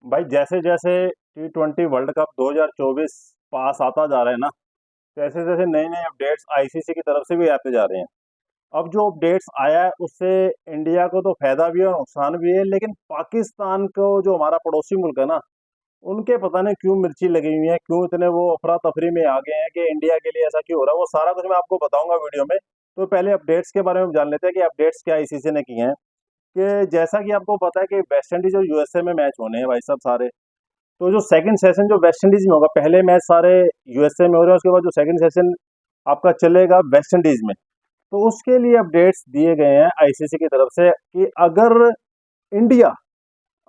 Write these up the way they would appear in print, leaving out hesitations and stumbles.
भाई जैसे जैसे T20 वर्ल्ड कप 2024 पास आता जा रहा है ना, जैसे जैसे नए नए अपडेट्स आईसीसी की तरफ से भी आते जा रहे हैं। अब जो अपडेट्स आया है उससे इंडिया को तो फायदा भी है और नुकसान भी है, लेकिन पाकिस्तान को जो हमारा पड़ोसी मुल्क है ना, उनके पता नहीं क्यों मिर्ची लगी हुई है, क्यों इतने वो अफरा तफरी में आ गए हैं कि इंडिया के लिए ऐसा क्यों हो रहा है। वो सारा कुछ मैं आपको बताऊंगा वीडियो में। तो पहले अपडेट्स के बारे में जान लेते हैं कि अपडेट्स क्या आईसीसी ने किए हैं। कि जैसा कि आपको पता है कि वेस्ट इंडीज और यूएसए में मैच होने हैं भाई साहब सारे। तो जो सेकंड सेशन जो वेस्ट इंडीज में होगा, पहले मैच सारे यूएसए में हो रहे हैं, उसके बाद जो सेकंड सेशन आपका चलेगा वेस्ट इंडीज में। तो उसके लिए अपडेट्स दिए गए हैं आईसीसी की तरफ से कि इंडिया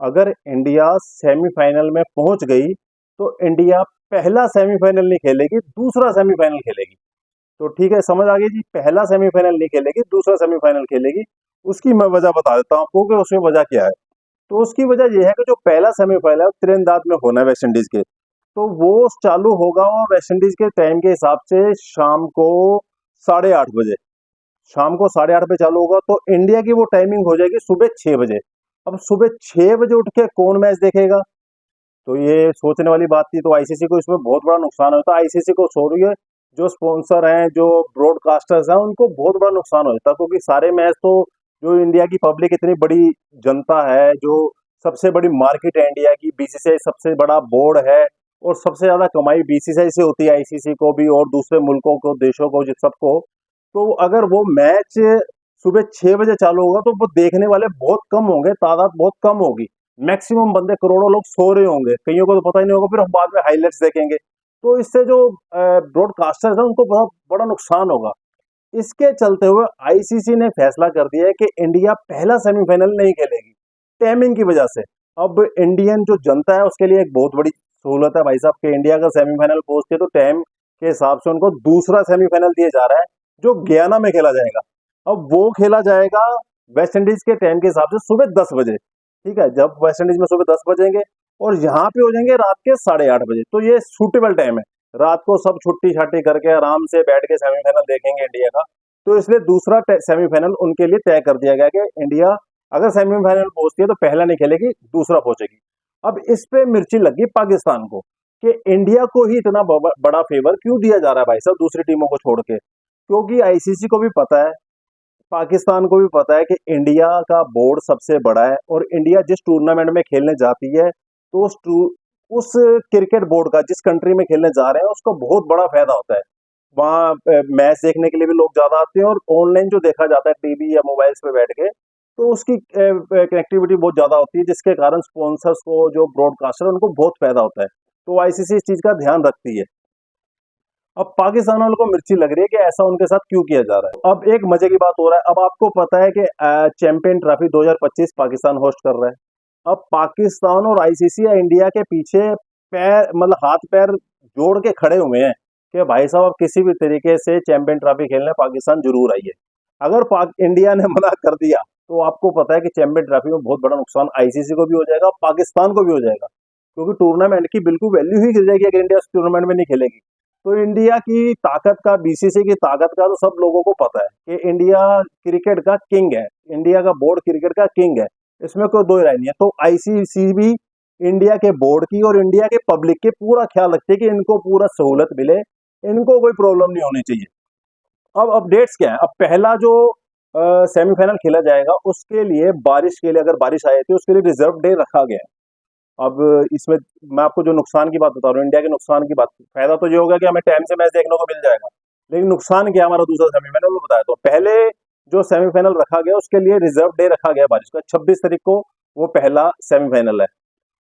अगर इंडिया सेमीफाइनल में पहुंच गई तो इंडिया पहला सेमीफाइनल नहीं खेलेगी, दूसरा सेमीफाइनल खेलेगी। तो ठीक है, समझ आ गई जी, पहला सेमीफाइनल नहीं खेलेगी, दूसरा सेमीफाइनल खेलेगी। उसकी मैं वजह बता देता हूँ आपको कि उसमें वजह क्या है। तो उसकी वजह यह है कि जो पहला सेमीफाइनल है वो तीरंदाज में होना है वेस्ट इंडीज के। तो वो चालू होगा और वेस्ट इंडीज के टाइम के हिसाब से शाम को 8:30 बजे। शाम को 8:30 बजे चालू होगा तो इंडिया की वो टाइमिंग हो जाएगी सुबह 6 बजे। अब सुबह 6 बजे उठ के कौन मैच देखेगा? तो ये सोचने वाली बात थी। तो आईसीसी को इसमें बहुत बड़ा नुकसान होता है। आईसीसी को सो रही है, जो स्पॉन्सर हैं, जो ब्रॉडकास्टर्स हैं, उनको बहुत बड़ा नुकसान हो जाता है, क्योंकि सारे मैच तो जो इंडिया की पब्लिक, इतनी बड़ी जनता है, जो सबसे बड़ी मार्केट है इंडिया की, बीसीसीआई सबसे बड़ा बोर्ड है और सबसे ज्यादा कमाई बीसीसीआई से होती है, आईसीसी को भी और दूसरे मुल्कों को, देशों को, जिस सबको। तो अगर वो मैच सुबह 6 बजे चालू होगा तो वो देखने वाले बहुत कम होंगे, तादाद बहुत कम होगी। मैक्सिमम बंदे, करोड़ों लोग सो रहे होंगे, कईयों को तो पता ही नहीं होगा, फिर हम बाद में हाइलाइट्स देखेंगे। तो इससे जो ब्रॉडकास्टर्स हैं उनको बहुत बड़ा नुकसान होगा। इसके चलते हुए आईसीसी ने फैसला कर दिया है कि इंडिया पहला सेमीफाइनल नहीं खेलेगी, टाइमिंग की वजह से। अब इंडियन जो जनता है उसके लिए एक बहुत बड़ी सहूलत है भाई साहब, कि इंडिया अगर सेमीफाइनल पहुंचती है तो टाइम के हिसाब से उनको दूसरा सेमीफाइनल दिया जा रहा है, जो गयाना में खेला जाएगा। अब वो खेला जाएगा वेस्ट इंडीज के टाइम के हिसाब से सुबह 10 बजे। ठीक है, जब वेस्ट इंडीज में सुबह 10 बजेंगे और यहाँ पे हो जाएंगे रात के 8:30 बजे, तो ये सूटेबल टाइम है। रात को सब छुट्टी छाट्टी करके आराम से बैठ के सेमीफाइनल देखेंगे इंडिया का। तो इसलिए दूसरा सेमीफाइनल उनके लिए तय कर दिया गया कि इंडिया अगर सेमीफाइनल पहुंचती है तो पहला नहीं खेलेगी, दूसरा पहुंचेगी। अब इस पे मिर्ची लगी पाकिस्तान को कि इंडिया को ही इतना बड़ा फेवर क्यों दिया जा रहा है भाई साहब दूसरी टीमों को छोड़ के। क्योंकि आईसीसी को भी पता है, पाकिस्तान को भी पता है कि इंडिया का बोर्ड सबसे बड़ा है और इंडिया जिस टूर्नामेंट में खेलने जाती है तो उस क्रिकेट बोर्ड का, जिस कंट्री में खेलने जा रहे हैं, उसका बहुत बड़ा फायदा होता है। वहाँ मैच देखने के लिए भी लोग ज्यादा आते हैं और ऑनलाइन जो देखा जाता है टीवी या मोबाइल्स पे बैठ के, तो उसकी कनेक्टिविटी बहुत ज्यादा होती है, जिसके कारण स्पॉन्सर्स को, जो ब्रॉडकास्टर, उनको बहुत फायदा होता है। तो आईसीसी इस चीज का ध्यान रखती है। अब पाकिस्तान वालों को मिर्ची लग रही है कि ऐसा उनके साथ क्यों किया जा रहा है। अब एक मजे की बात हो रहा है, अब आपको पता है कि चैंपियन ट्रॉफी 2025 पाकिस्तान होस्ट कर रहा है। अब पाकिस्तान और आईसीसी या इंडिया के पीछे पैर, मतलब हाथ पैर जोड़ के खड़े हुए हैं कि भाई साहब अब किसी भी तरीके से चैंपियन ट्रॉफी खेलने पाकिस्तान जरूर आइए। अगर पाक इंडिया ने मना कर दिया तो आपको पता है कि चैंपियन ट्रॉफी में बहुत बड़ा नुकसान आईसीसी को भी हो जाएगा, पाकिस्तान को भी हो जाएगा, क्योंकि टूर्नामेंट की बिल्कुल वैल्यू ही गिर जाएगी अगर इंडिया उस टूर्नामेंट में नहीं खेलेगी। तो इंडिया की ताकत का, बीसीसी की ताकत का तो सब लोगों को पता है कि इंडिया क्रिकेट का किंग है, इंडिया का बोर्ड क्रिकेट का किंग है, इसमें कोई दो राय नहीं है। तो आईसीसी भी इंडिया के बोर्ड की और इंडिया के पब्लिक के पूरा ख्याल रखती है कि इनको पूरा सहूलत मिले, इनको कोई प्रॉब्लम नहीं होनी चाहिए। अब अपडेट्स क्या है? अब पहला जो सेमीफाइनल खेला जाएगा उसके लिए, बारिश के लिए, अगर बारिश आई थी उसके लिए रिजर्व डे रखा गया है। अब इसमें मैं आपको जो नुकसान की बात बता रहा हूँ, इंडिया के नुकसान की बात, फायदा तो ये होगा कि हमें टाइम से मैच देखने को मिल जाएगा, लेकिन नुकसान क्या है हमारा दूसरा सेमीफाइनल, वो बताया। तो पहले जो सेमीफाइनल रखा गया उसके लिए रिजर्व डे रखा गया बारिश का, 26 तारीख को वो पहला सेमीफाइनल है।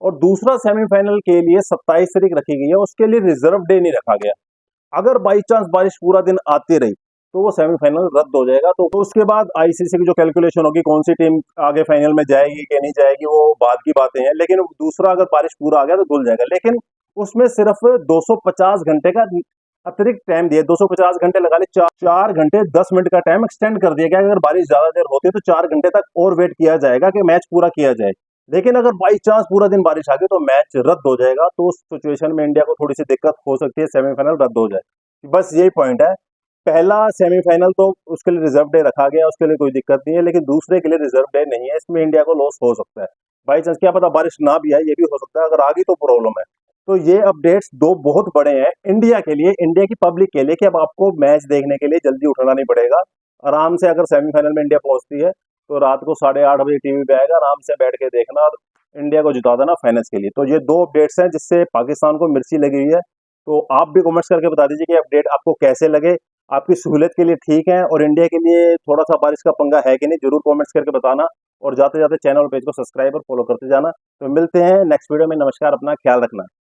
और दूसरा सेमीफाइनल के लिए 27 तारीख रखी गई है, उसके लिए रिजर्व डे नहीं रखा गया। अगर बाई चांस बारिश पूरा दिन आती रही तो वो सेमीफाइनल रद्द हो जाएगा। तो उसके बाद आईसीसी की जो कैलकुलेशन होगी, कौन सी टीम आगे फाइनल में जाएगी कि नहीं जाएगी, वो बाद की बातें हैं। लेकिन दूसरा, अगर बारिश पूरा आ गया तो धुल जाएगा। लेकिन उसमें सिर्फ 250 घंटे का अतिरिक्त टाइम दिया, 250 घंटे लगा ले, 4 घंटे 10 मिनट का टाइम एक्सटेंड कर दिया गया। अगर बारिश ज्यादा देर होती है तो 4 घंटे तक और वेट किया जाएगा कि मैच पूरा किया जाए। लेकिन अगर बाई चांस पूरा दिन बारिश आ गई तो मैच रद्द हो जाएगा। तो उस सिचुएशन में इंडिया को थोड़ी सी दिक्कत हो सकती है, सेमीफाइनल रद्द हो जाए। बस यही पॉइंट है। पहला सेमीफाइनल तो उसके लिए रिजर्व डे रखा गया, उसके लिए कोई दिक्कत नहीं है, लेकिन दूसरे के लिए रिजर्व डे नहीं है, इसमें इंडिया को लॉस हो सकता है। बाई चांस क्या पता बारिश ना भी आए, ये भी हो सकता है, अगर आ गई तो प्रॉब्लम है। तो ये अपडेट्स दो बहुत बड़े हैं इंडिया के लिए, इंडिया की पब्लिक के लिए, कि अब आपको मैच देखने के लिए जल्दी उठना नहीं पड़ेगा। आराम से अगर सेमीफाइनल में इंडिया पहुंचती है तो रात को 8:30 बजे टीवी पे आएगा, आराम से बैठ के देखना और इंडिया को जिता देना फाइनल्स के लिए। तो ये दो अपडेट्स हैं जिससे पाकिस्तान को मिर्ची लगी हुई है। तो आप भी कमेंट्स करके बता दीजिए कि अपडेट आपको कैसे लगे, आपकी सहूलियत के लिए ठीक है और इंडिया के लिए थोड़ा सा बारिश का पंगा है कि नहीं, जरूर कमेंट्स करके बताना। और जाते जाते चैनल और पेज को सब्सक्राइब और फॉलो करते जाना। तो मिलते हैं नेक्स्ट वीडियो में। नमस्कार, अपना ख्याल रखना।